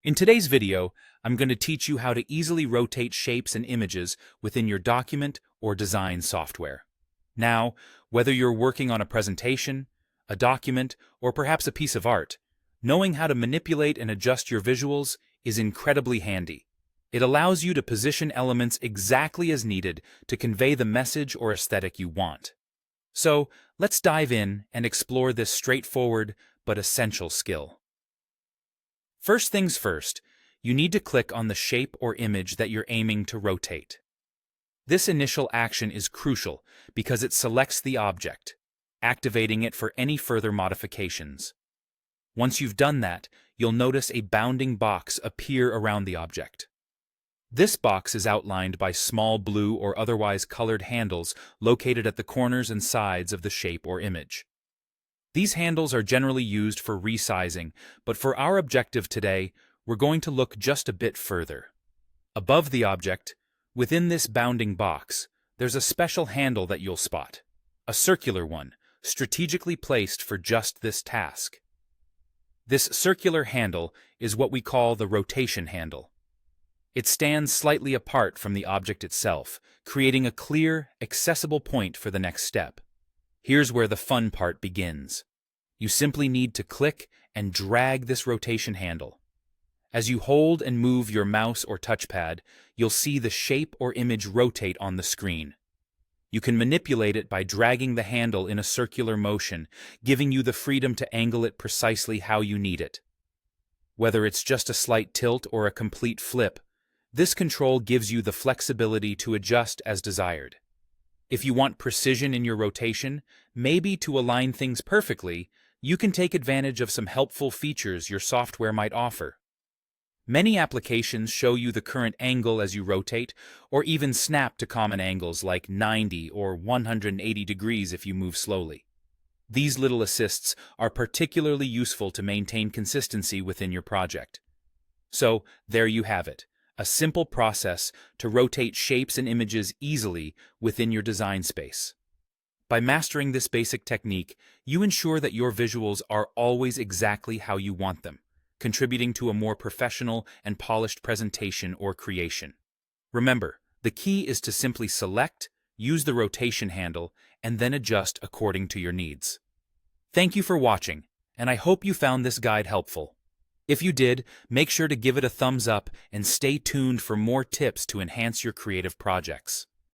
In today's video, I'm going to teach you how to easily rotate shapes and images within your document or design software. Now, whether you're working on a presentation, a document, or perhaps a piece of art, knowing how to manipulate and adjust your visuals is incredibly handy. It allows you to position elements exactly as needed to convey the message or aesthetic you want. So, let's dive in and explore this straightforward but essential skill. First things first, you need to click on the shape or image that you're aiming to rotate. This initial action is crucial because it selects the object, activating it for any further modifications. Once you've done that, you'll notice a bounding box appear around the object. This box is outlined by small blue or otherwise colored handles located at the corners and sides of the shape or image. These handles are generally used for resizing, but for our objective today, we're going to look just a bit further. Above the object, within this bounding box, there's a special handle that you'll spot, a circular one, strategically placed for just this task. This circular handle is what we call the rotation handle. It stands slightly apart from the object itself, creating a clear, accessible point for the next step. Here's where the fun part begins. You simply need to click and drag this rotation handle. As you hold and move your mouse or touchpad, you'll see the shape or image rotate on the screen. You can manipulate it by dragging the handle in a circular motion, giving you the freedom to angle it precisely how you need it. Whether it's just a slight tilt or a complete flip, this control gives you the flexibility to adjust as desired. If you want precision in your rotation, maybe to align things perfectly, you can take advantage of some helpful features your software might offer. Many applications show you the current angle as you rotate, or even snap to common angles like 90 or 180 degrees if you move slowly. These little assists are particularly useful to maintain consistency within your project. So, there you have it. A simple process to rotate shapes and images easily within your design space. By mastering this basic technique, you ensure that your visuals are always exactly how you want them, contributing to a more professional and polished presentation or creation. Remember, the key is to simply select, use the rotation handle, and then adjust according to your needs. Thank you for watching, and I hope you found this guide helpful. If you did, make sure to give it a thumbs up and stay tuned for more tips to enhance your creative projects.